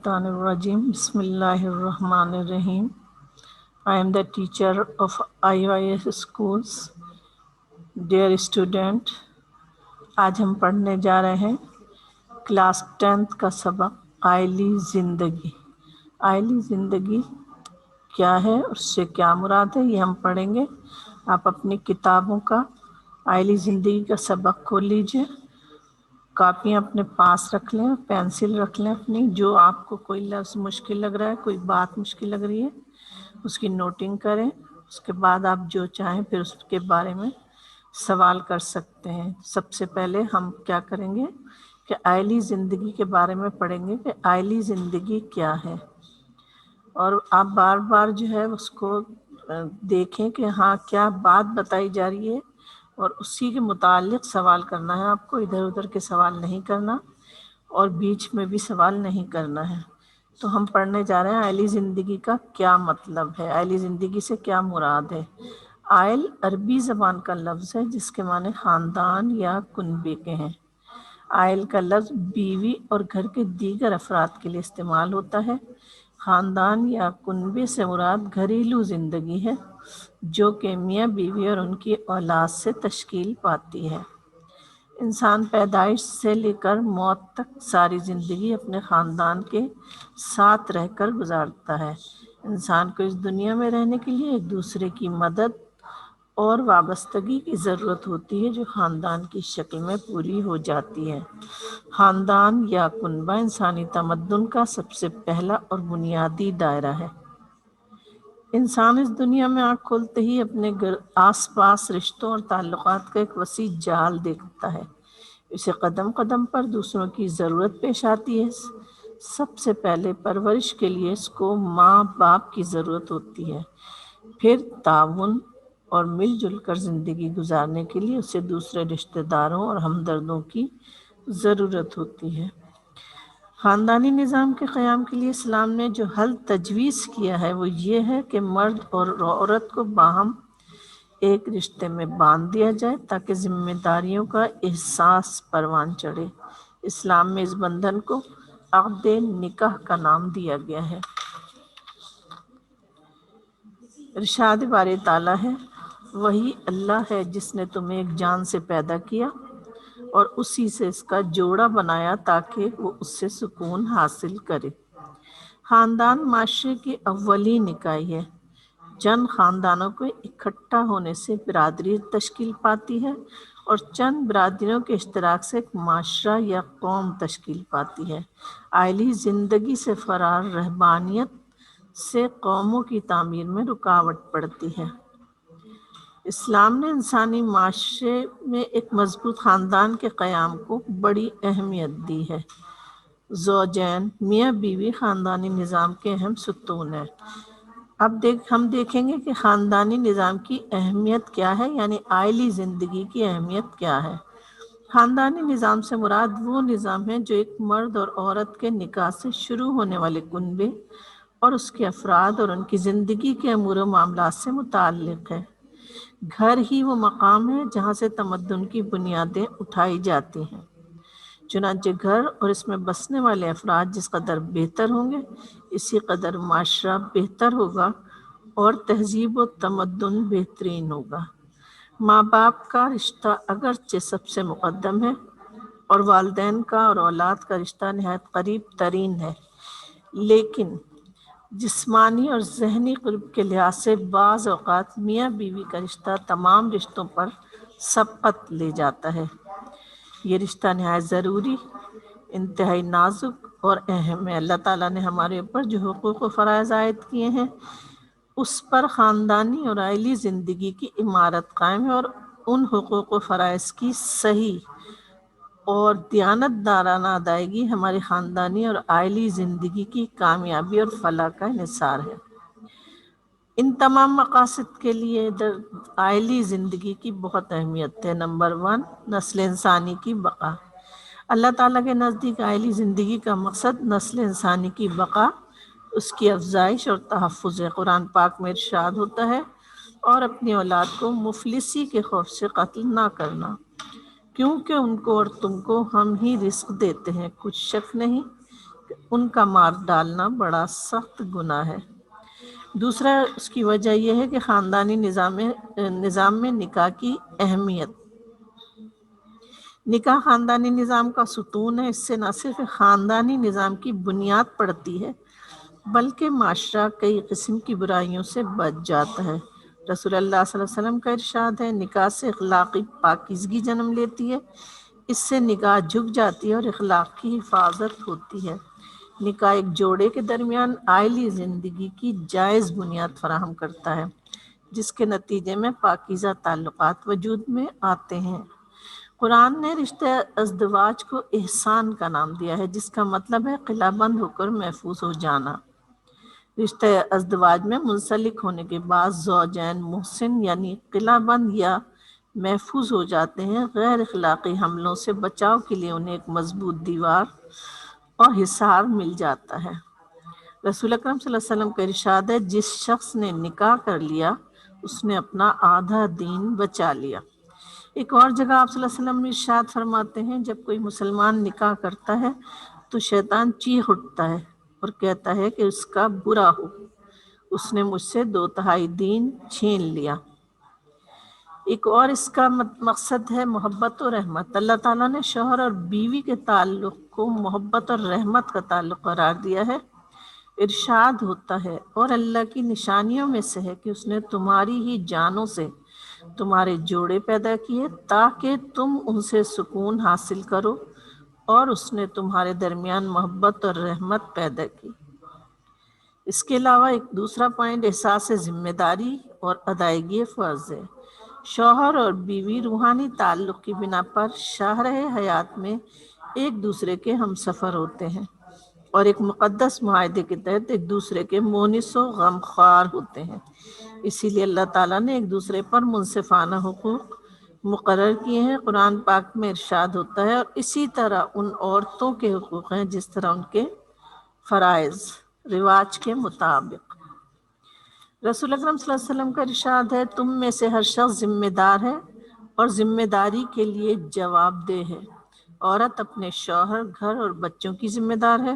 الشیطان الرجیم بسم اللہ الرحمن الرحیم. I am the teacher of IYS schools. Dear student, آج ہم پڑھنے جا رہے ہیں کلاس 10th کا سبق آئلی زندگی. آئلی زندگی کیا ہے، اس سے کیا مراد ہے، یہ ہم پڑھیں گے. آپ اپنی کتابوں کا آئلی زندگی کا سبق کھول لیجئے، کاپیاں اپنے پاس رکھ لیں، پینسل رکھ لیں اپنی. جو آپ کو کوئی لفظ مشکل لگ رہا ہے، کوئی بات مشکل لگ رہی ہے، اس کی نوٹنگ کریں. اس کے بعد آپ جو چاہیں پھر اس کے بارے میں سوال کر سکتے ہیں. سب سے پہلے ہم کیا کریں گے کہ آئلی زندگی کے بارے میں پڑھیں گے کہ آئلی زندگی کیا ہے، اور آپ بار بار جو ہے اس کو دیکھیں کہ ہاں کیا بات بتائی جا رہی ہے، اور اسی کے متعلق سوال کرنا ہے. آپ کو ادھر ادھر کے سوال نہیں کرنا اور بیچ میں بھی سوال نہیں کرنا ہے. تو ہم پڑھنے جا رہے ہیں آئلی زندگی کا کیا مطلب ہے، آئلی زندگی سے کیا مراد ہے. آئل عربی زبان کا لفظ ہے جس کے معنی خاندان یا کنبے کے ہیں. آئل کا لفظ بیوی اور گھر کے دیگر افراد کے لیے استعمال ہوتا ہے. خاندان یا کنبے سے مراد گھریلو زندگی ہے جو کہ میاں بیوی اور ان کی اولاد سے تشکیل پاتی ہے. انسان پیدائش سے لے کر موت تک ساری زندگی اپنے خاندان کے ساتھ رہ کر گزارتا ہے. انسان کو اس دنیا میں رہنے کے لیے ایک دوسرے کی مدد اور وابستگی کی ضرورت ہوتی ہے جو خاندان کی شکل میں پوری ہو جاتی ہے. خاندان یا کنبہ انسانی تمدن کا سب سے پہلا اور بنیادی دائرہ ہے. انسان اس دنیا میں آنکھ کھولتے ہی اپنے آس پاس رشتوں اور تعلقات کا ایک وسیع جال دیکھتا ہے. اسے قدم قدم پر دوسروں کی ضرورت پیش آتی ہے. سب سے پہلے پرورش کے لیے اس کو ماں باپ کی ضرورت ہوتی ہے، پھر تعاون اور مل جل کر زندگی گزارنے کے لیے اسے دوسرے رشتہ داروں اور ہمدردوں کی ضرورت ہوتی ہے. خاندانی نظام کے قیام کے لیے اسلام نے جو حل تجویز کیا ہے وہ یہ ہے کہ مرد اور عورت کو باہم ایک رشتے میں باندھ دیا جائے تاکہ ذمہ داریوں کا احساس پروان چڑھے. اسلام میں اس بندھن کو عقد نکاح کا نام دیا گیا ہے. ارشاد باری تعالیٰ ہے، وہی اللہ ہے جس نے تمہیں ایک جان سے پیدا کیا اور اسی سے اس کا جوڑا بنایا تاکہ وہ اس سے سکون حاصل کرے. خاندان معاشرے کی اولین اکائی ہے. چند خاندانوں کو اکٹھا ہونے سے برادری تشکیل پاتی ہے اور چند برادریوں کے اشتراک سے ایک معاشرہ یا قوم تشکیل پاتی ہے. آئلی زندگی سے فرار رہبانیت سے قوموں کی تعمیر میں رکاوٹ پڑتی ہے. اسلام نے انسانی معاشرے میں ایک مضبوط خاندان کے قیام کو بڑی اہمیت دی ہے. زوجین میاں بیوی خاندانی نظام کے اہم ستون ہیں. اب ہم دیکھیں گے کہ خاندانی نظام کی اہمیت کیا ہے، یعنی آئلی زندگی کی اہمیت کیا ہے. خاندانی نظام سے مراد وہ نظام ہے جو ایک مرد اور عورت کے نکاح سے شروع ہونے والے کنبے اور اس کے افراد اور ان کی زندگی کے امور و معاملات سے متعلق ہے. گھر ہی وہ مقام ہے جہاں سے تمدن کی بنیادیں اٹھائی جاتی ہیں. چنانچہ گھر اور اس میں بسنے والے افراد جس قدر بہتر ہوں گے اسی قدر معاشرہ بہتر ہوگا اور تہذیب و تمدن بہترین ہوگا. ماں باپ کا رشتہ اگرچہ سب سے مقدم ہے اور والدین کا اور اولاد کا رشتہ نہایت قریب ترین ہے، لیکن جسمانی اور ذہنی قرب کے لحاظ سے بعض اوقات میاں بیوی کا رشتہ تمام رشتوں پر سبقت لے جاتا ہے. یہ رشتہ نہایت ضروری، انتہائی نازک اور اہم ہے. اللہ تعالیٰ نے ہمارے اوپر جو حقوق و فرائض عائد کیے ہیں اس پر خاندانی اور آئلی زندگی کی عمارت قائم ہے، اور ان حقوق و فرائض کی صحیح اور دیانتدارانہ ادائیگی ہماری خاندانی اور آئلی زندگی کی کامیابی اور فلاح کا انحصار ہے. ان تمام مقاصد کے لیے آئلی زندگی کی بہت اہمیت ہے. نمبر 1، نسل انسانی کی بقا. اللہ تعالیٰ کے نزدیک آئلی زندگی کا مقصد نسل انسانی کی بقا، اس کی افزائش اور تحفظ ہے. قرآن پاک میں ارشاد ہوتا ہے، اور اپنی اولاد کو مفلسی کے خوف سے قتل نہ کرنا، کیونکہ ان کو اور تم کو ہم ہی رزق دیتے ہیں. کچھ شک نہیں ان کا مار ڈالنا بڑا سخت گناہ ہے۔ دوسرا اس کی وجہ یہ ہے کہ خاندانی نظام میں نکاح کی اہمیت۔ نکاح خاندانی نظام کا ستون ہے۔ اس سے نہ صرف خاندانی نظام کی بنیاد پڑتی ہے بلکہ معاشرہ کئی قسم کی برائیوں سے بچ جاتا ہے۔ رسول اللہ صلی اللہ علیہ وسلم کا ارشاد ہے، نکاح سے اخلاقی پاکیزگی جنم لیتی ہے، اس سے نگاہ جھک جاتی ہے اور اخلاق کی حفاظت ہوتی ہے۔ نکاح ایک جوڑے کے درمیان عائلی زندگی کی جائز بنیاد فراہم کرتا ہے، جس کے نتیجے میں پاکیزہ تعلقات وجود میں آتے ہیں۔ قرآن نے رشتہ ازدواج کو احسان کا نام دیا ہے، جس کا مطلب ہے قلعہ بند ہو کر محفوظ ہو جانا۔ رشتہ ازدواج میں منسلک ہونے کے بعد زوجین محسن یعنی قلعہ بند یا محفوظ ہو جاتے ہیں۔ غیر اخلاقی حملوں سے بچاؤ کے لیے انہیں ایک مضبوط دیوار اور حصار مل جاتا ہے۔ رسول اکرم صلی اللہ علیہ وسلم کا ارشاد ہے، جس شخص نے نکاح کر لیا اس نے اپنا آدھا دین بچا لیا۔ ایک اور جگہ آپ صلی اللہ علیہ وسلم ارشاد فرماتے ہیں، جب کوئی مسلمان نکاح کرتا ہے تو شیطان چیخ اٹھتا ہے اور کہتا ہے کہ اس کا برا ہو، اس نے مجھ سے 2/3 دین چھین لیا۔ ایک اور اس کا مقصد ہے محبت و رحمت۔ اللہ تعالیٰ نے شوہر اور بیوی کے تعلق کو محبت اور رحمت کا تعلق قرار دیا ہے۔ ارشاد ہوتا ہے، اور اللہ کی نشانیوں میں سے ہے کہ اس نے تمہاری ہی جانوں سے تمہارے جوڑے پیدا کیے تاکہ تم ان سے سکون حاصل کرو، اور اس نے تمہارے درمیان محبت اور رحمت پیدا کی۔ اس کے علاوہ ایک دوسرا پوائنٹ احساس ذمہ داری اور ادائیگی فرض ہے۔ شوہر اور بیوی روحانی تعلق کی بنا پر شاہراہ حیات میں ایک دوسرے کے ہم سفر ہوتے ہیں اور ایک مقدس معاہدے کے تحت ایک دوسرے کے مونس و غمخوار ہوتے ہیں۔ اسی لیے اللہ تعالیٰ نے ایک دوسرے پر منصفانہ حقوق مقرر کیے ہیں۔ قرآن پاک میں ارشاد ہوتا ہے، اور اسی طرح ان عورتوں کے حقوق ہیں جس طرح ان کے فرائض رواج کے مطابق۔ رسول اکرم صلی اللہ علیہ وسلم کا ارشاد ہے، تم میں سے ہر شخص ذمہ دار ہے اور ذمہ داری کے لیے جواب دہ ہے۔ عورت اپنے شوہر، گھر اور بچوں کی ذمہ دار ہے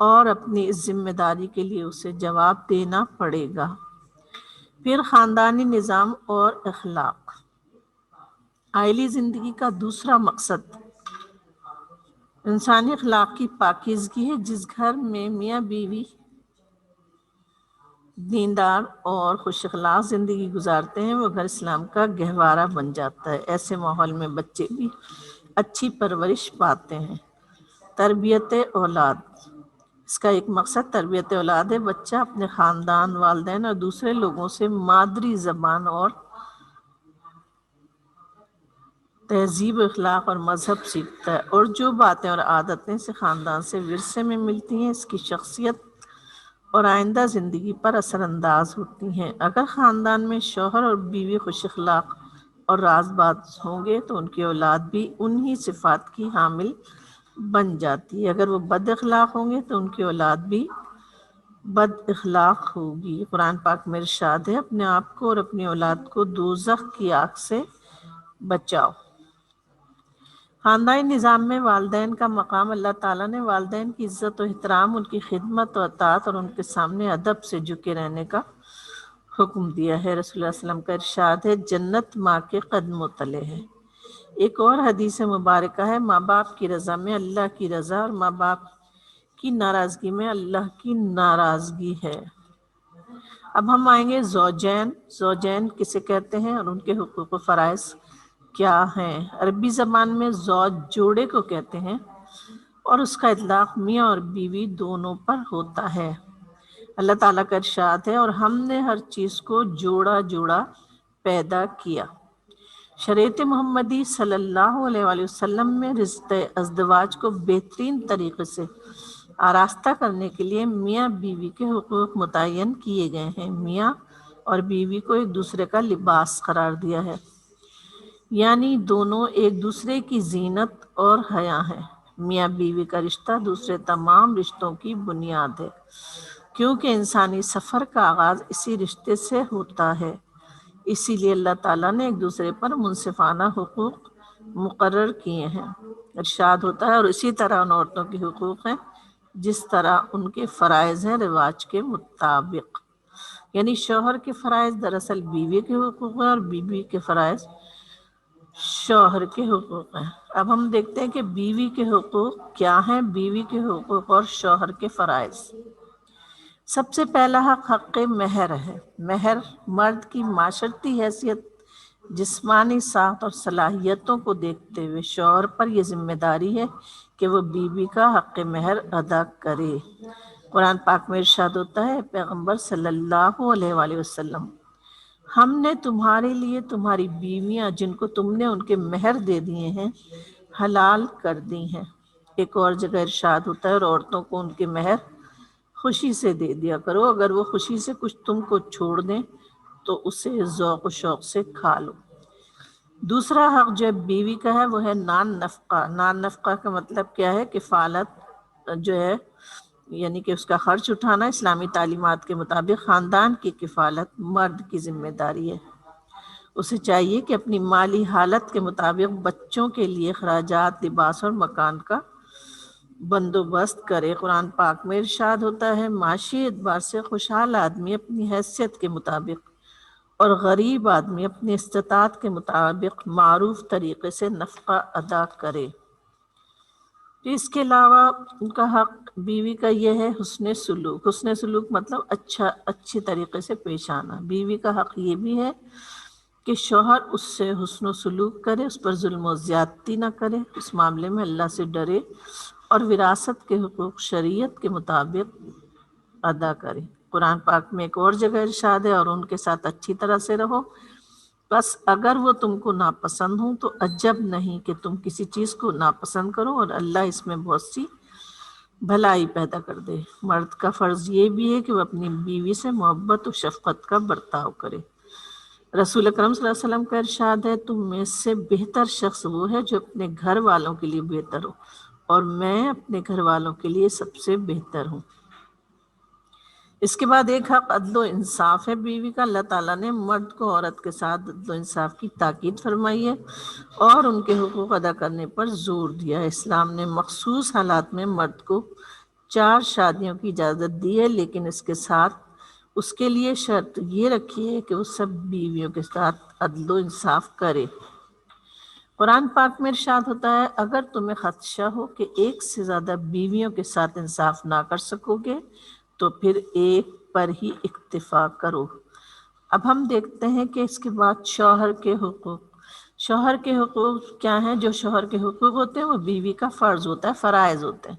اور اپنی اس ذمہ داری کے لیے اسے جواب دینا پڑے گا۔ پھر خاندانی نظام اور اخلاق۔ عائلی زندگی کا دوسرا مقصد انسانی اخلاق کی پاکیزگی ہے۔ جس گھر میں میاں بیوی دیندار اور خوش اخلاق زندگی گزارتے ہیں وہ گھر اسلام کا گہوارہ بن جاتا ہے۔ ایسے ماحول میں بچے بھی اچھی پرورش پاتے ہیں۔ تربیت اولاد۔ اس کا ایک مقصد تربیت اولاد ہے۔ بچہ اپنے خاندان، والدین اور دوسرے لوگوں سے مادری زبان اور تہذیب، اخلاق اور مذہب سیکھتا ہے، اور جو باتیں اور عادتیں سے خاندان سے ورثے میں ملتی ہیں اس کی شخصیت اور آئندہ زندگی پر اثر انداز ہوتی ہیں۔ اگر خاندان میں شوہر اور بیوی خوش اخلاق اور راز باز ہوں گے تو ان کی اولاد بھی انہی صفات کی حامل بن جاتی ہے۔ اگر وہ بد اخلاق ہوں گے تو ان کی اولاد بھی بد اخلاق ہوگی۔ قرآن پاک میں ارشاد ہے، اپنے آپ کو اور اپنی اولاد کو دوزخ کی آگ سے بچاؤ۔ خاندانی نظام میں والدین کا مقام۔ اللہ تعالیٰ نے والدین کی عزت و احترام، ان کی خدمت و اطاعت اور ان کے سامنے ادب سے جھکے رہنے کا حکم دیا ہے۔ رسول اللہ صلی اللہ علیہ وسلم کا ارشاد ہے، جنت ماں کے قدموں تلے ہے۔ ایک اور حدیث مبارکہ ہے، ماں باپ کی رضا میں اللہ کی رضا اور ماں باپ کی ناراضگی میں اللہ کی ناراضگی ہے۔ اب ہم آئیں گے زوجین۔ زوجین کسے کہتے ہیں اور ان کے حقوق و فرائض کیا ہیں؟ عربی زبان میں زوج جوڑے کو کہتے ہیں اور اس کا اطلاق میاں اور بیوی دونوں پر ہوتا ہے۔ اللہ تعالیٰ کا ارشاد ہے، اور ہم نے ہر چیز کو جوڑا جوڑا پیدا کیا۔ شریعت محمدی صلی اللہ علیہ وآلہ وسلم میں رشتہ ازدواج کو بہترین طریقے سے آراستہ کرنے کے لیے میاں بیوی کے حقوق متعین کیے گئے ہیں۔ میاں اور بیوی کو ایک دوسرے کا لباس قرار دیا ہے، یعنی دونوں ایک دوسرے کی زینت اور حیا ہیں۔ میاں بیوی کا رشتہ دوسرے تمام رشتوں کی بنیاد ہے، کیونکہ انسانی سفر کا آغاز اسی رشتے سے ہوتا ہے۔ اسی لیے اللہ تعالیٰ نے ایک دوسرے پر منصفانہ حقوق مقرر کیے ہیں۔ ارشاد ہوتا ہے، اور اسی طرح ان عورتوں کے حقوق ہیں جس طرح ان کے فرائض ہیں رواج کے مطابق. یعنی شوہر کے فرائض دراصل بیوی کے حقوق ہیں اور بیوی کے فرائض شوہر کے حقوق ہیں. اب ہم دیکھتے ہیں کہ بیوی کے حقوق کیا ہیں. بیوی کے حقوق اور شوہر کے فرائض. سب سے پہلا حق مہر ہے. مہر مرد کی معاشرتی حیثیت، جسمانی ساخت اور صلاحیتوں کو دیکھتے ہوئے شوہر پر یہ ذمہ داری ہے کہ وہ بیوی کا حق مہر ادا کرے. قرآن پاک میں ارشاد ہوتا ہے پیغمبر صلی اللہ علیہ وآلہ وسلم، ہم نے تمہارے لیے تمہاری بیویاں جن کو تم نے ان کے مہر دے دیے ہیں حلال کر دی ہیں. ایک اور جگہ ارشاد ہوتا ہے اور عورتوں کو ان کے مہر خوشی سے دے دیا کرو، اگر وہ خوشی سے کچھ تم کو چھوڑ دیں تو اسے ذوق و شوق سے کھا لو. دوسرا حق جو بیوی کا ہے وہ ہے نان نفقہ. نان نفقہ کا مطلب کیا ہے؟ کفالت جو ہے، یعنی کہ اس کا خرچ اٹھانا. اسلامی تعلیمات کے مطابق خاندان کی کفالت مرد کی ذمہ داری ہے. اسے چاہیے کہ اپنی مالی حالت کے مطابق بچوں کے لیے اخراجات، لباس اور مکان کا بندوبست کرے. قرآن پاک میں ارشاد ہوتا ہے معاشی اعتبار سے خوشحال آدمی اپنی حیثیت کے مطابق اور غریب آدمی اپنی استطاعت کے مطابق معروف طریقے سے نفقہ ادا کرے. اس کے علاوہ ان کا حق بیوی کا یہ ہے حسن سلوک. حسن سلوک مطلب اچھی طریقے سے پیش آنا. بیوی کا حق یہ بھی ہے کہ شوہر اس سے حسن و سلوک کرے، اس پر ظلم و زیادتی نہ کرے، اس معاملے میں اللہ سے ڈرے اور وراثت کے حقوق شریعت کے مطابق ادا کرے. قرآن پاک میں ایک اور جگہ ارشاد ہے اور ان کے ساتھ اچھی طرح سے رہو، بس اگر وہ تم کو ناپسند ہوں تو عجب نہیں کہ تم کسی چیز کو ناپسند کرو اور اللہ اس میں بہت سی بھلائی پیدا کر دے. مرد کا فرض یہ بھی ہے کہ وہ اپنی بیوی سے محبت و شفقت کا برتاؤ کرے. رسول اکرم صلی اللہ علیہ وسلم کا ارشاد ہے تم میں سے بہتر شخص وہ ہے جو اپنے گھر والوں کے لیے بہتر ہو اور میں اپنے گھر والوں کے لیے سب سے بہتر ہوں. اس کے بعد ایک حق عدل و انصاف ہے بیوی کا. اللہ تعالیٰ نے مرد کو عورت کے ساتھ عدل و انصاف کی تاکید فرمائی ہے اور ان کے حقوق ادا کرنے پر زور دیا ہے. اسلام نے مخصوص حالات میں مرد کو 4 شادیوں کی اجازت دی ہے، لیکن اس کے ساتھ اس کے لیے شرط یہ رکھی ہے کہ وہ سب بیویوں کے ساتھ عدل و انصاف کرے. قرآن پاک میں ارشاد ہوتا ہے اگر تمہیں خدشہ ہو کہ ایک سے زیادہ بیویوں کے ساتھ انصاف نہ کر سکو گے تو پھر ایک پر ہی اکتفا کرو. اب ہم دیکھتے ہیں کہ اس کے بعد شوہر کے حقوق. شوہر کے حقوق کیا ہیں؟ جو شوہر کے حقوق ہوتے ہیں وہ بیوی کا فرض ہوتا ہے، فرائض ہوتے ہیں.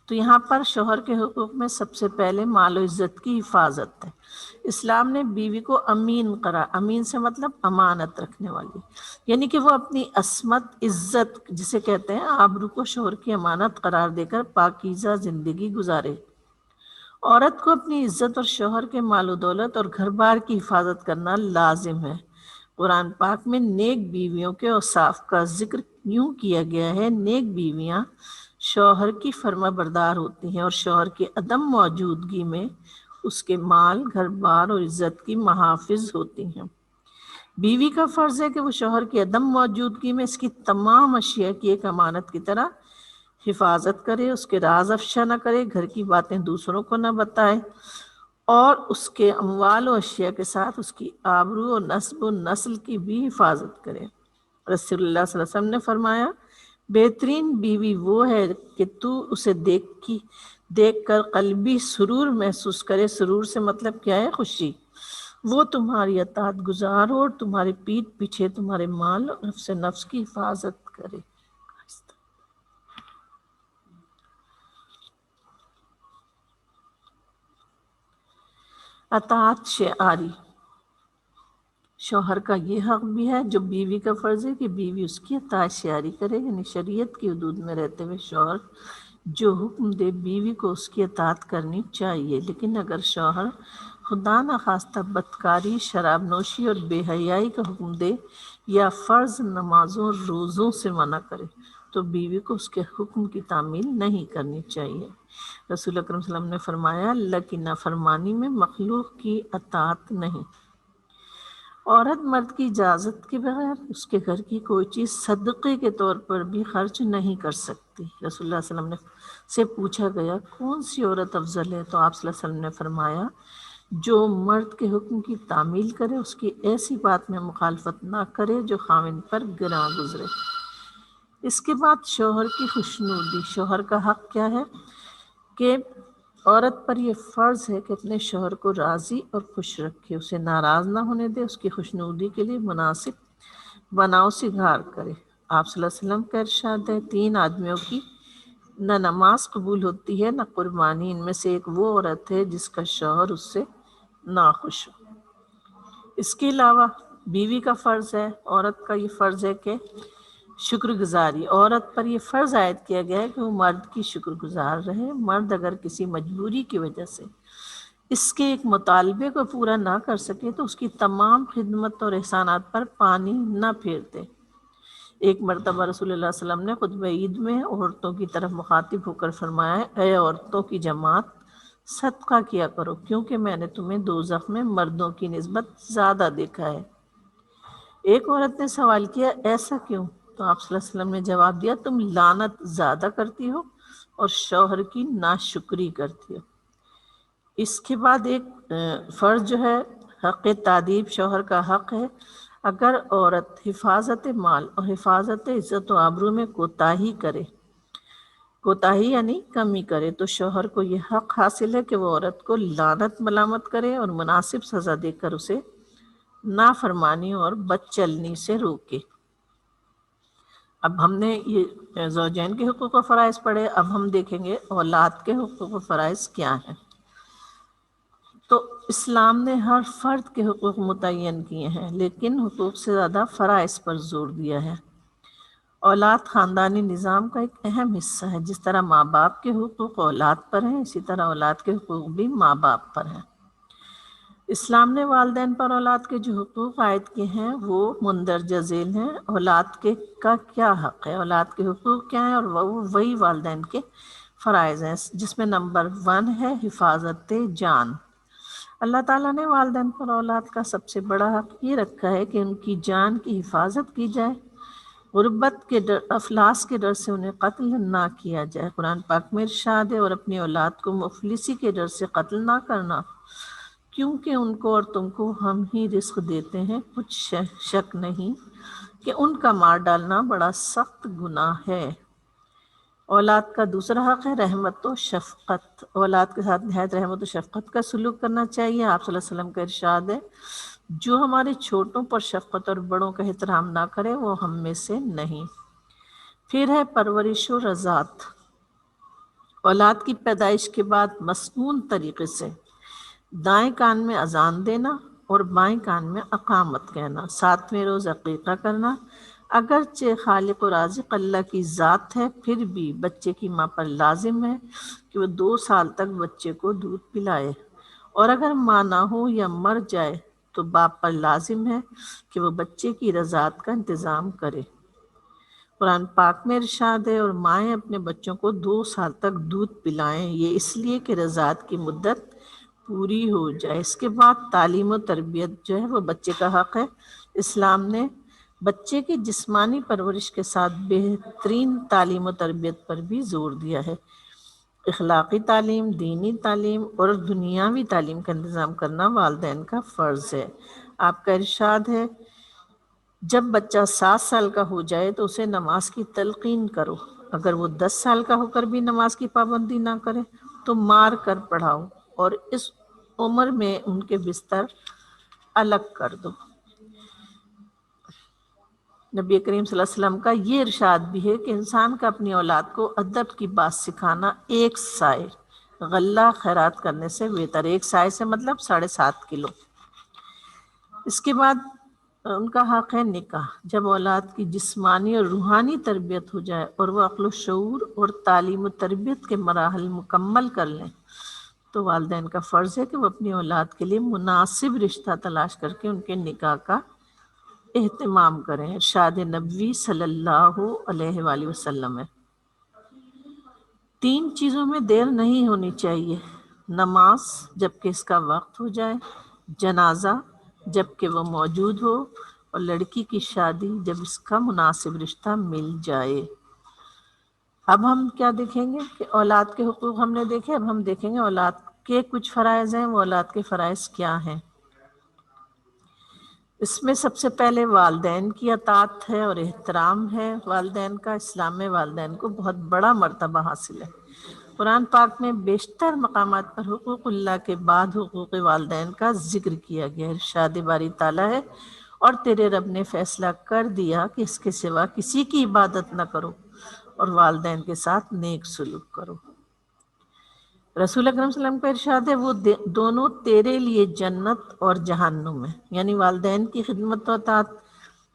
تو یہاں پر شوہر کے حقوق میں سب سے پہلے مال و عزت کی حفاظت ہے. اسلام نے بیوی کو امین قرار، امین سے مطلب امانت رکھنے والی، یعنی کہ وہ اپنی عصمت، عزت جسے کہتے ہیں آبرو کو شوہر کی امانت قرار دے کر پاکیزہ زندگی گزارے. عورت کو اپنی عزت اور شوہر کے مال و دولت اور گھر بار کی حفاظت کرنا لازم ہے. قرآن پاک میں نیک بیویوں کے اوصاف کا ذکر یوں کیا گیا ہے نیک بیویاں شوہر کی فرما بردار ہوتی ہیں اور شوہر کی عدم موجودگی میں اس کے مال، گھر بار اور عزت کی محافظ ہوتی ہیں. بیوی کا فرض ہے کہ وہ شوہر کی عدم موجودگی میں اس کی تمام اشیاء کی ایک امانت کی طرح حفاظت کرے، اس کے راز افشا نہ کرے، گھر کی باتیں دوسروں کو نہ بتائے اور اس کے اموال و اشیاء کے ساتھ اس کی آبرو و نسب و نسل کی بھی حفاظت کرے. رسول اللہ صلی اللہ علیہ وسلم نے فرمایا بہترین بیوی وہ ہے کہ تو اسے دیکھ کر قلبی سرور محسوس کرے. سرور سے مطلب کیا ہے؟ خوشی. وہ تمہاری اطاعت گزار ہو اور تمہاری پیٹھ پیچھے تمہارے مال اور نفس کی حفاظت کرے. اطاعت شعاری. شوہر کا یہ حق بھی ہے جو بیوی کا فرض ہے کہ بیوی اس کی اطاعت شعاری کرے، یعنی شریعت کی حدود میں رہتے ہوئے شوہر جو حکم دے بیوی کو اس کی اطاعت کرنی چاہیے. لیکن اگر شوہر خدا نخواستہ بدکاری، شراب نوشی اور بے حیائی کا حکم دے یا فرض نمازوں روزوں سے منع کرے تو بیوی کو اس کے حکم کی تعمیل نہیں کرنی چاہیے. رسول اکرم صلی اللہ علیہ وسلم نے فرمایا اللہ کی نافرمانی میں مخلوق کی اطاعت نہیں. عورت مرد کی اجازت کے بغیر اس کے گھر کی کوئی چیز صدقے کے طور پر بھی خرچ نہیں کر سکتی۔ رسول اللہ صلی اللہ علیہ وسلم نے سے پوچھا گیا کون سی عورت افضل ہے، تو آپ صلی اللہ علیہ وسلم نے فرمایا جو مرد کے حکم کی تعمیل کرے، اس کی ایسی بات میں مخالفت نہ کرے جو خاوند پر گراں گزرے۔ اس کے بعد شوہر کی خوشنودی۔ شوہر کا حق کیا ہے کہ عورت پر یہ فرض ہے کہ اپنے شوہر کو راضی اور خوش رکھے، اسے ناراض نہ ہونے دے، اس کی خوشنودی کے لیے مناسب بناؤ سنگار کرے۔ آپ صلی اللہ علیہ وسلم کا ارشاد ہے 3 آدمیوں کی نہ نماز قبول ہوتی ہے نہ قربانی، ان میں سے ایک وہ عورت ہے جس کا شوہر اس سے ناخوش ہو۔ اس کے علاوہ بیوی کا فرض ہے، عورت کا یہ فرض ہے کہ شکر گزاری۔ عورت پر یہ فرض عائد کیا گیا ہے کہ وہ مرد کی شکر گزار رہے۔ مرد اگر کسی مجبوری کی وجہ سے اس کے ایک مطالبے کو پورا نہ کر سکے تو اس کی تمام خدمت اور احسانات پر پانی نہ پھیرتے۔ ایک مرتبہ رسول اللہ صلی اللہ علیہ وسلم نے خطبہ عید میں عورتوں کی طرف مخاطب ہو کر فرمایا اے عورتوں کی جماعت، صدقہ کیا کرو کیونکہ میں نے تمہیں دوزخ میں مردوں کی نسبت زیادہ دیکھا ہے۔ ایک عورت نے سوال کیا ایسا کیوں؟ تو آپ صلی اللہ علیہ وسلم نے جواب دیا تم لعنت زیادہ کرتی ہو اور شوہر کی ناشکری کرتی ہو۔ اس کے بعد ایک فرض جو ہے حق تادیب، شوہر کا حق ہے اگر عورت حفاظت مال اور حفاظت عزت و آبرو میں کوتاہی کرے، کوتاہی یعنی کمی کرے، تو شوہر کو یہ حق حاصل ہے کہ وہ عورت کو لعنت ملامت کرے اور مناسب سزا دے کر اسے نافرمانی اور بد چلنی سے روکے۔ اب ہم نے یہ زوجین کے حقوق و فرائض پڑھے، اب ہم دیکھیں گے اولاد کے حقوق و فرائض کیا ہیں۔ تو اسلام نے ہر فرد کے حقوق متعین کیے ہیں، لیکن حقوق سے زیادہ فرائض پر زور دیا ہے۔ اولاد خاندانی نظام کا ایک اہم حصہ ہے۔ جس طرح ماں باپ کے حقوق اولاد پر ہیں، اسی طرح اولاد کے حقوق بھی ماں باپ پر ہیں۔ اسلام نے والدین پر اولاد کے جو حقوق عائد کیے ہیں وہ مندرجہ ذیل ہیں۔ اولاد کے کا کیا حق ہے، اولاد کے حقوق کیا ہیں، اور وہ وہی والدین کے فرائض ہیں، جس میں نمبر 1 ہے حفاظت جان۔ اللہ تعالیٰ نے والدین پر اولاد کا سب سے بڑا حق یہ رکھا ہے کہ ان کی جان کی حفاظت کی جائے، غربت کے ڈر، افلاس کے ڈر سے انہیں قتل نہ کیا جائے۔ قرآن پاک میں ارشاد ہے اور اپنی اولاد کو مفلسی کے ڈر سے قتل نہ کرنا کیونکہ ان کو اور تم کو ہم ہی رزق دیتے ہیں، کچھ شک نہیں کہ ان کا مار ڈالنا بڑا سخت گناہ ہے۔ اولاد کا دوسرا حق ہے رحمت و شفقت۔ اولاد کے ساتھ نہایت رحمت و شفقت کا سلوک کرنا چاہیے۔ آپ صلی اللہ علیہ وسلم کا ارشاد ہے جو ہمارے چھوٹوں پر شفقت اور بڑوں کا احترام نہ کرے وہ ہم میں سے نہیں۔ پھر ہے پرورش و رضاعت۔ اولاد کی پیدائش کے بعد مسنون طریقے سے دائیں کان میں اذان دینا اور بائیں کان میں اقامت کہنا، 7ویں روز عقیقہ کرنا۔ اگرچہ خالق و رازق اللہ کی ذات ہے پھر بھی بچے کی ماں پر لازم ہے کہ وہ 2 سال تک بچے کو دودھ پلائے، اور اگر ماں نہ ہو یا مر جائے تو باپ پر لازم ہے کہ وہ بچے کی رضاعت کا انتظام کرے۔ قرآن پاک میں ارشاد ہے اور مائیں اپنے بچوں کو 2 سال تک دودھ پلائیں، یہ اس لیے کہ رضاعت کی مدت پوری ہو جائے۔ اس کے بعد تعلیم و تربیت جو ہے وہ بچے کا حق ہے۔ اسلام نے بچے کی جسمانی پرورش کے ساتھ بہترین تعلیم و تربیت پر بھی زور دیا ہے۔ اخلاقی تعلیم، دینی تعلیم اور دنیاوی تعلیم کا انتظام کرنا والدین کا فرض ہے۔ آپ کا ارشاد ہے جب بچہ 7 سال کا ہو جائے تو اسے نماز کی تلقین کرو، اگر وہ 10 سال کا ہو کر بھی نماز کی پابندی نہ کرے تو مار کر پڑھاؤ اور اس عمر میں ان کے بستر الگ کر دو۔ نبی کریم صلی اللہ علیہ وسلم کا یہ ارشاد بھی ہے کہ انسان کا اپنی اولاد کو ادب کی بات سکھانا 1 سائے غلہ خیرات کرنے سے بہتر ہے۔ 1 سائے سے مطلب 7.5 کلو۔ اس کے بعد ان کا حق ہے نکاح۔ جب اولاد کی جسمانی اور روحانی تربیت ہو جائے اور وہ عقل و شعور اور تعلیم و تربیت کے مراحل مکمل کر لیں تو والدین کا فرض ہے کہ وہ اپنی اولاد کے لیے مناسب رشتہ تلاش کر کے ان کے نکاح کا اہتمام کریں۔ ارشاد نبوی صلی اللہ علیہ وآلہ وسلم ہے 3 چیزوں میں دیر نہیں ہونی چاہیے: نماز جب کہ اس کا وقت ہو جائے، جنازہ جب کہ وہ موجود ہو، اور لڑکی کی شادی جب اس کا مناسب رشتہ مل جائے۔ اب ہم کیا دیکھیں گے کہ اولاد کے حقوق ہم نے دیکھے، اب ہم دیکھیں گے اولاد کے کچھ فرائض ہیں، وہ اولاد کے فرائض کیا ہیں۔ اس میں سب سے پہلے والدین کی اطاعت ہے اور احترام ہے والدین کا۔ اسلام میں والدین کو بہت بڑا مرتبہ حاصل ہے۔ قرآن پاک میں بیشتر مقامات پر حقوق اللہ کے بعد حقوق والدین کا ذکر کیا گیا ہے۔ ارشاد باری تعالیٰ ہے، اور تیرے رب نے فیصلہ کر دیا کہ اس کے سوا کسی کی عبادت نہ کرو اور والدین کے ساتھ نیک سلوک کرو۔ رسول اکرم صلی اللہ علیہ وسلم کا ارشاد ہے، وہ دونوں تیرے لیے جنت اور جہنم ہے، یعنی والدین کی خدمت و اطاعت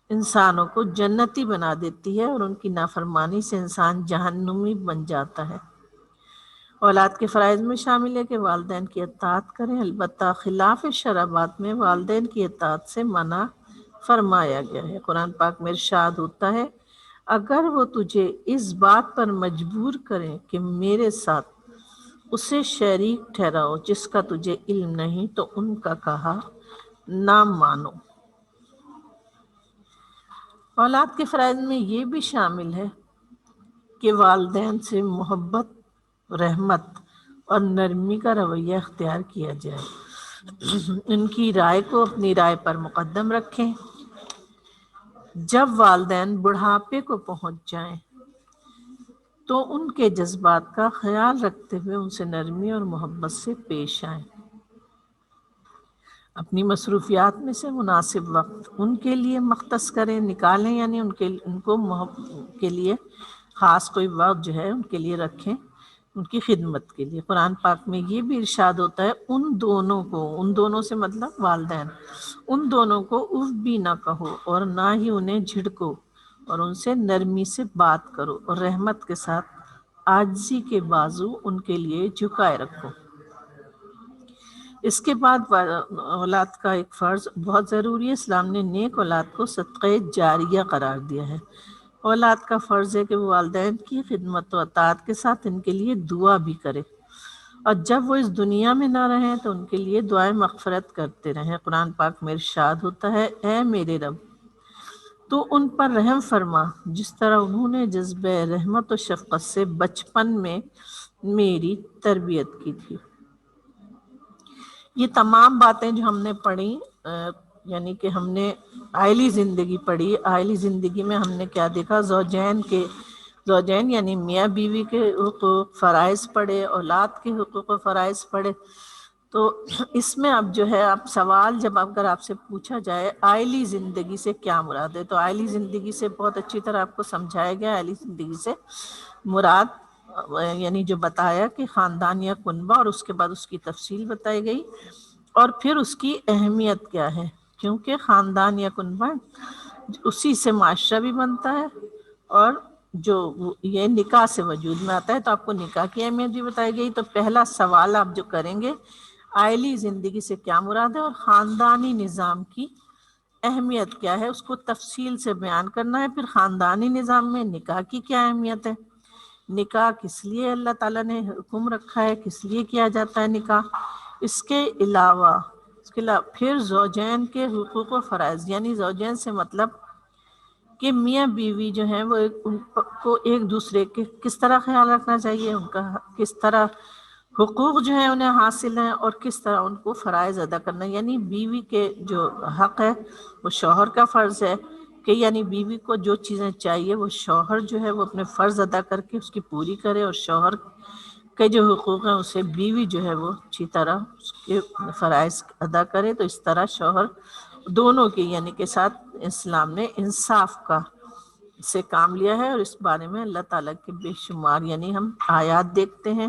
انسانوں کو جنتی بنا دیتی ہے، اور ان کی نافرمانی سے انسان جہنمی بن جاتا ہے۔ اولاد کے فرائض میں شامل ہے کہ والدین کی اطاعت کریں، البتہ خلاف شرع بات میں والدین کی اطاعت سے منع فرمایا گیا ہے۔ قرآن پاک میں ارشاد ہوتا ہے، اگر وہ تجھے اس بات پر مجبور کریں کہ میرے ساتھ اسے شریک ٹھہراؤ جس کا تجھے علم نہیں، تو ان کا کہا نہ مانو۔ اولاد کے فرائض میں یہ بھی شامل ہے کہ والدین سے محبت، رحمت اور نرمی کا رویہ اختیار کیا جائے، ان کی رائے کو اپنی رائے پر مقدم رکھیں۔ جب والدین بڑھاپے کو پہنچ جائیں تو ان کے جذبات کا خیال رکھتے ہوئے ان سے نرمی اور محبت سے پیش آئیں۔ اپنی مصروفیات میں سے مناسب وقت ان کے لیے مختص کریں، نکالیں، یعنی ان کو کے لیے خاص کوئی وقت جو ہے ان کے لیے رکھیں، ان کی خدمت کے لیے۔ قرآن پاک میں یہ بھی ارشاد ہوتا ہے، ان دونوں سے مطلب والدین، ان دونوں کو اف بھی نہ کہو اور نہ ہی انہیں جھڑکو، اور ان سے نرمی سے بات کرو، اور رحمت کے ساتھ عاجزی کے بازو ان کے لیے جھکائے رکھو۔ اس کے بعد اولاد کا ایک فرض بہت ضروری ہے۔ اسلام نے نیک اولاد کو صدقہ جاریہ قرار دیا ہے۔ اولاد کا فرض ہے کہ وہ والدین کی خدمت و اطاعت کے ساتھ ان کے لیے دعا بھی کرے، اور جب وہ اس دنیا میں نہ رہیں تو ان کے لیے دعائیں مغفرت کرتے رہیں۔ قرآن پاک میں ارشاد ہوتا ہے، اے میرے رب، تو ان پر رحم فرما جس طرح انہوں نے جذبہ رحمت و شفقت سے بچپن میں میری تربیت کی تھی۔ یہ تمام باتیں جو ہم نے پڑھی، یعنی کہ ہم نے عائلی زندگی پڑھی۔ عائلی زندگی میں ہم نے کیا دیکھا؟ زوجین یعنی میاں بیوی کے حقوق، فرائض پڑھے، اولاد کے حقوق و فرائض پڑھے۔ تو اس میں اب جو ہے، اب سوال جب اگر آپ سے پوچھا جائے عائلی زندگی سے کیا مراد ہے، تو عائلی زندگی سے بہت اچھی طرح آپ کو سمجھایا گیا۔ عائلی زندگی سے مراد یعنی جو بتایا کہ خاندان یا کنبہ، اور اس کے بعد اس کی تفصیل بتائی گئی، اور پھر اس کی اہمیت کیا ہے، کیونکہ خاندان یا کنبہ اسی سے معاشرہ بھی بنتا ہے، اور جو یہ نکاح سے وجود میں آتا ہے، تو آپ کو نکاح کی اہمیت بھی بتائی گئی۔ تو پہلا سوال آپ جو کریں گے، عائلی زندگی سے کیا مراد ہے اور خاندانی نظام کی اہمیت کیا ہے، اس کو تفصیل سے بیان کرنا ہے۔ پھر خاندانی نظام میں نکاح کی کیا اہمیت ہے، نکاح کس لیے اللہ تعالیٰ نے حکم رکھا ہے، کس لیے کیا جاتا ہے نکاح، اس کے علاوہ پھر زوجین کے حقوق و فرائض، یعنی زوجین سے مطلب کہ میاں بیوی جو ہیں وہ ان کو ایک دوسرے کے کس طرح خیال رکھنا چاہیے، ان کا کس طرح حقوق جو ہیں انہیں حاصل ہیں، اور کس طرح ان کو فرائض ادا کرنا ہے۔ یعنی بیوی کے جو حق ہے وہ شوہر کا فرض ہے، کہ یعنی بیوی کو جو چیزیں چاہیے وہ شوہر جو ہے وہ اپنے فرض ادا کر کے اس کی پوری کرے، اور شوہر کے جو حقوق ہیں اسے بیوی جو ہے وہ اچھی طرح اس کے فرائض ادا کرے۔ تو اس طرح شوہر دونوں کی یعنی کہ ساتھ اسلام نے انصاف کا سے کام لیا ہے، اور اس بارے میں اللہ تعالیٰ کے بے شمار یعنی ہم آیات دیکھتے ہیں،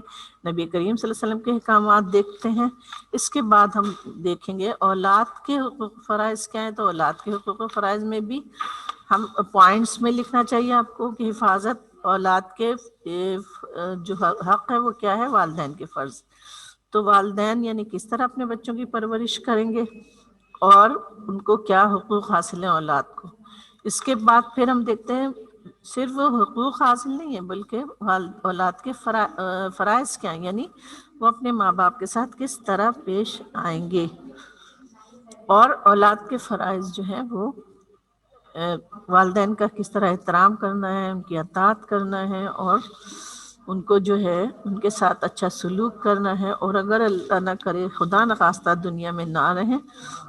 نبی کریم صلی اللہ علیہ وسلم کے احکامات دیکھتے ہیں۔ اس کے بعد ہم دیکھیں گے اولاد کے حقوق فرائض کیا ہیں۔ تو اولاد کے حقوق فرائض میں بھی ہم پوائنٹس میں لکھنا چاہیے آپ کو کہ حفاظت اولاد کے جو حق ہے وہ کیا ہے، والدین کے فرض۔ تو والدین یعنی کس طرح اپنے بچوں کی پرورش کریں گے، اور ان کو کیا حقوق حاصل ہیں اولاد کو۔ اس کے بعد پھر ہم دیکھتے ہیں صرف وہ حقوق حاصل نہیں ہے، بلکہ اولاد کے فرائض کیا ہیں، یعنی وہ اپنے ماں باپ کے ساتھ کس طرح پیش آئیں گے۔ اور اولاد کے فرائض جو ہیں وہ والدین کا کس طرح احترام کرنا ہے، ان کی اطاعت کرنا ہے، اور ان کو جو ہے ان کے ساتھ اچھا سلوک کرنا ہے، اور اگر اللہ نہ کرے خدا نخواستہ دنیا میں نہ رہیں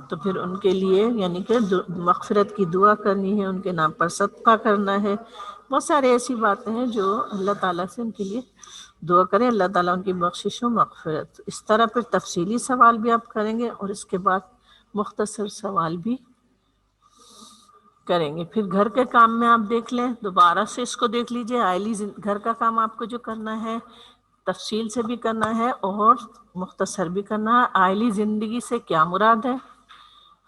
تو پھر ان کے لیے یعنی کہ مغفرت کی دعا کرنی ہے، ان کے نام پر صدقہ کرنا ہے. بہت سارے ایسی باتیں ہیں جو اللہ تعالیٰ سے ان کے لیے دعا کریں، اللہ تعالیٰ ان کی بخشش و مغفرت. اس طرح پھر تفصیلی سوال بھی آپ کریں گے اور اس کے بعد مختصر سوال بھی کریں گے. پھر گھر کے کام میں آپ دیکھ لیں، دوبارہ سے اس کو دیکھ لیجئے. آئلی گھر کا کام آپ کو جو کرنا ہے تفصیل سے بھی کرنا ہے اور مختصر بھی کرنا ہے. آئلی زندگی سے کیا مراد ہے؟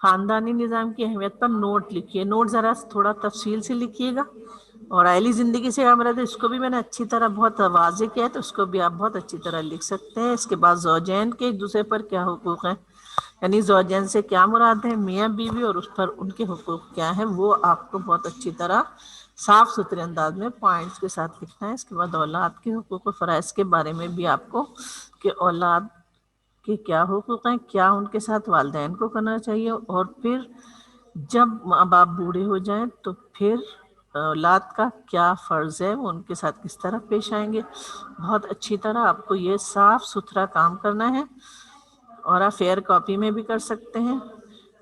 خاندانی نظام کی اہمیت پر نوٹ لکھیے. نوٹ ذرا تھوڑا تفصیل سے لکھیے گا. اور آئلی زندگی سے کیا مراد ہے اس کو بھی میں نے اچھی طرح بہت واضح کیا ہے، تو اس کو بھی آپ بہت اچھی طرح لکھ سکتے ہیں. اس کے بعد زوجین کے ایک دوسرے پر کیا حقوق ہیں، یعنی زوجین سے کیا مراد ہے، میاں بیوی، اور اس پر ان کے حقوق کیا ہیں، وہ آپ کو بہت اچھی طرح صاف ستھرے انداز میں پوائنٹس کے ساتھ لکھنا ہے. اس کے بعد اولاد کے حقوق و فرائض کے بارے میں بھی آپ کو کہ اولاد کے کیا حقوق ہیں، کیا ان کے ساتھ والدین کو کرنا چاہیے، اور پھر جب ماں باپ بوڑھے ہو جائیں تو پھر اولاد کا کیا فرض ہے، وہ ان کے ساتھ کس طرح پیش آئیں گے. بہت اچھی طرح آپ کو یہ صاف ستھرا کام کرنا ہے، اور آپ فیئر کاپی میں بھی کر سکتے ہیں.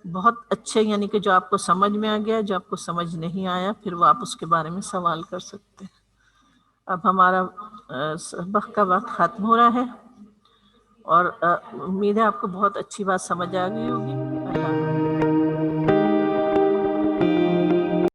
بہت اچھے یعنی کہ جو آپ کو سمجھ میں آ گیا، جو آپ کو سمجھ نہیں آیا پھر وہ آپ اس کے بارے میں سوال کر سکتے ہیں. اب ہمارا سبق کا وقت ختم ہو رہا ہے، اور امید ہے آپ کو بہت اچھی بات سمجھ آ گئی ہوگی.